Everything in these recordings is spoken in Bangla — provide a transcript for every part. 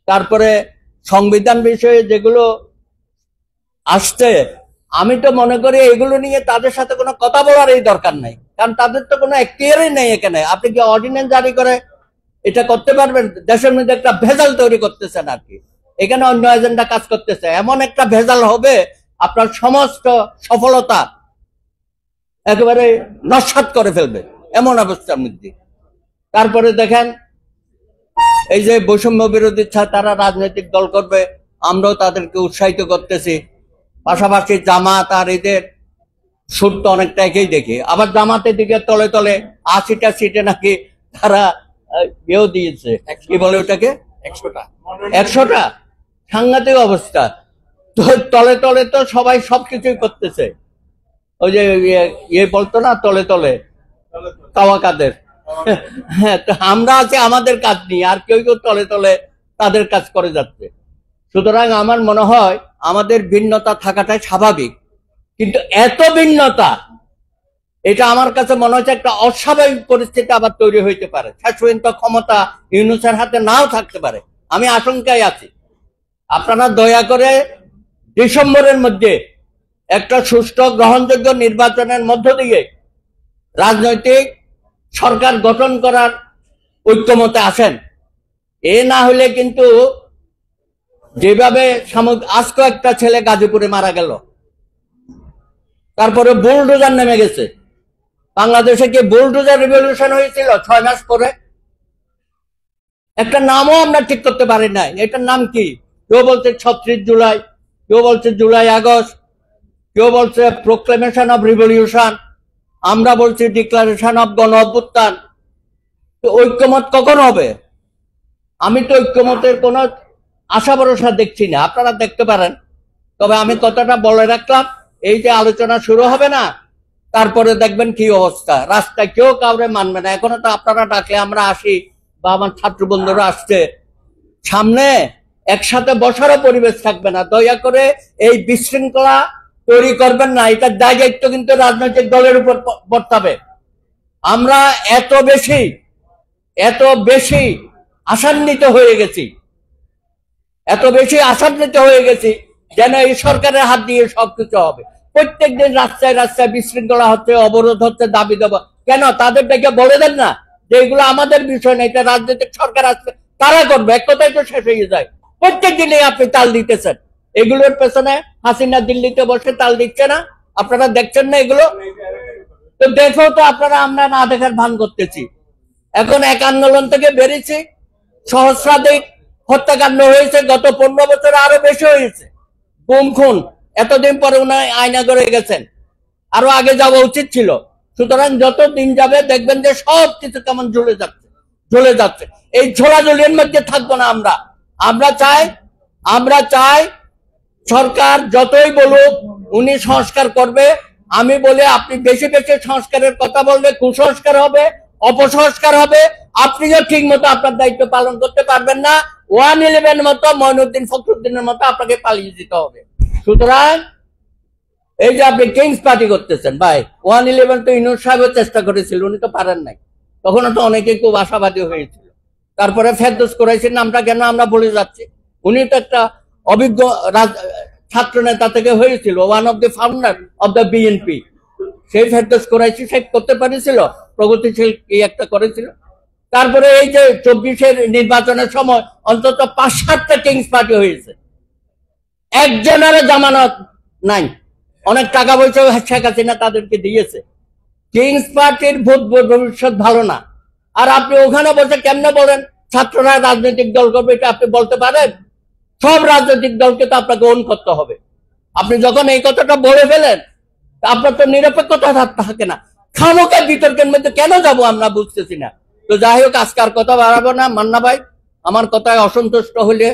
তারপরে সংবিধান বিষয়ে যেগুলো আসছে, আমি তো মনে করি এগুলো নিয়ে তাদের সাথে কোনো কথা বলার এই দরকার নাই, কারণ তাদের তো কোনো এখতিয়ারই নেই এখানে। আপনি কি অর্ডিন্যান্স জারি করে এটা করতে পারবেন? দেশের মধ্যে একটা ভেজাল তৈরি করতেছেন আর কি, এখানে অন্য এজেন্ডা কাজ করতেছে, এমন একটা ভেজাল হবে আপনার সমস্ত সফলতা একেবারে নস্যাৎ করে ফেলবে, এমন অবস্থার মধ্যে। তারপরে দেখেন এই যে বৈষম্য বিরোধী তারা রাজনৈতিক দল করবে, আমরাও তাদেরকে উৎসাহিত করতেছি। পাশাপাশি জামাত আর এদের সুর তো অনেকটা একই দেখি, আবার জামাতের দিকে তলে তলে 80টা সিটে নাকি তারা ইয়েও দিয়েছে, কি বলে ওটাকে, 100টা। সাংঘাতিক অবস্থা। তো তলে তলে তো সবাই সবকিছুই করতেছে। ওই যে ইয়ে বলতো না, তলে তলে কাওয়া কাদের। হ্যাঁ, তো আমরা আছি আমাদের কাজ নিয়ে, আর কেউ কেউ তলে তলে তাদের কাজ করে যাচ্ছে। সুতরাং আমার মনে হয় আমাদের ভিন্নতা থাকাটাই স্বাভাবিক, কিন্তু এত ভিন্নতা, এটা আমার কাছে মনে হচ্ছে একটা অস্বাভাবিক পরিস্থিতি আবার তৈরি হইতে পারে। শেষ পর্যন্ত ক্ষমতা ইউনূসের হাতে নাও থাকতে পারে, আমি আশঙ্কায় আছি। আপনারা দয়া করে ডিসেম্বরের মধ্যে একটা সুষ্ঠু গ্রহণযোগ্য নির্বাচনের মধ্য দিয়ে রাজনৈতিক সরকার গঠন করার ঐক্যমতে আসেন। এ না হলে কিন্তু যেভাবে আজ কয়েকটা ছেলে গাজীপুরে মারা গেল, তারপরে বুলডোজার নেমে গেছে। বাংলাদেশে কি বুলডোজার রিভলিউশন হয়েছিল 6 মাস পরে? একটা নামও আমরা ঠিক করতে পারি নাই, এটার নাম কি? কেউ বলছে 36 জুলাই, কেউ বলছে জুলাই আগস্ট, কেউ বলছে প্রোক্লেমেশন অফ রিভলিউশন, আমরা বলছি ডিক্লারেশন অফ গণ অভ্যুত্থান। তো ঐক্যমত কখন হবে? আমি তো ঐক্যমতের কোনো আশা ভরসা দেখছি না, আপনারা দেখতে পারেন। তবে আমি কথাটা বলে রাখলাম, এই যে আলোচনা শুরু হবে না, তারপরে দেখবেন কি অবস্থা, রাস্তায় কেউ কাউরে মানবে না। এখনো তো আপনারা ডাকলে আমরা আসি, বা আমার ছাত্র বন্ধুরা আসছে, সামনে একসাথে বসারও পরিবেশ থাকবে না। দয়া করে এই বিশৃঙ্খলা তৈরি করবেন না, এটার দায়িত্ব কিন্তু রাজনৈতিক দলের উপর বর্তাবে। আমরা এত বেশি আশান্বিত হয়ে গেছি, যেন এই সরকারের হাত দিয়ে সবকিছু হবে। প্রত্যেকদিন রাস্তায় রাস্তায় বিশৃঙ্খলা হচ্ছে, অবরোধ হচ্ছে, দাবি দেওয়া। কেন তাদের ডেকে বলে দেন না যে এগুলো আমাদের বিষয় না, এটা রাজনৈতিক সরকার আসবে তারা করবে, এক কথাই তো শেষ হয়ে যায়। প্রত্যেক দিনে আপনি তাল দিতেছেন, এগুলোর পেছনে হাসিনা দিল্লিতে বসে তাল দিচ্ছে না, আপনারা দেখছেন না এগুলো? তো দেখো তো আপনারা, আমরা না দেখার ভান করতেছি। এখন এক আন্দোলন থেকে বেরিয়েছি, সহস্রাধিক হত্যাকাণ্ড হয়েছে, গত 15 বছরে আরো বেশি হয়েছে। গুম খুন, এতদিন পরে উনি আয়না করে গেছেন, আরো আগে যাওয়া উচিত ছিল। সুতরাং যত দিন যাবে দেখবেন যে সব কিছু কেমন ঝুলে যাচ্ছে। এই ঝোলাঝুলির মধ্যে থাকবো না আমরা। আমরা চাই সরকার যতই বলুক উনি সংস্কার করবে। আমি বলি আপনি বেশি বেশি সংস্কারের কথা বললে কুসংস্কার হবে, অপসংস্কার হবে। আপনিও ঠিক মতো আপনার দায়িত্ব পালন করতে পারবেন না। 111 মতো মঈনুদ্দিন ফখরুদ্দিনের মতো আপনাকে পালিয়ে যেতে হবে। সুতরাং এই যে আপনি কিংস পার্টি করতেছেন ভাই, 111 তো ইউনূস সাহেবও চেষ্টা করেছিল, উনি তো পারেন নাই। তখনও তো অনেকে খুব আশাবাদী হয়েছিল। তারপরে ফেরদৌস কুরাইশির নামটা কেন আমরা বলে যাচ্ছি? উনি তো একটা অভিজ্ঞ ছাত্র নেতা থেকে হয়েছিল, one of the founder of the BNP. সেই ফেরদৌস কুরাইশি সে করতে পারেছিল, প্রগতিশীল কি একটা করেছিল। তারপরে এই যে 24-এর নির্বাচনের সময় অন্তত 5-7টা কিংস পার্টি হয়েছে, একজনের জামানত নাই। অনেক টাকা পয়সা শেখ হাসিনা তাদেরকে দিয়েছে। কিংস পার্টির ভবিষ্যৎ ভালো না। আর আপনি ওখানে বসে কেমনে বলেন ছাত্ররা রাজনৈতিক দল করবে? এটা আপনি বলতে পারেন? সব রাজনৈতিক দলকে তো আপনাকে ওন করতে হবে। আপনি যখন এই কথাটা বলে ফেলেন, আপনার তো নিরপেক্ষতা থাকে না। খামোখা বিতর্কের মধ্যে কেন যাব আমরা বুঝতেছি না। তো যাই হোক, আজকে আর কথা বাড়াবো না। মান্না ভাই আমার কথায় অসন্তুষ্ট হলে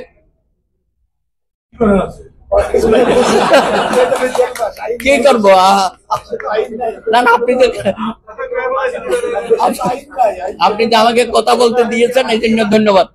কি করবো? না না, আপনি যে আমাকে কথা বলতে দিয়েছেন এই জন্য ধন্যবাদ।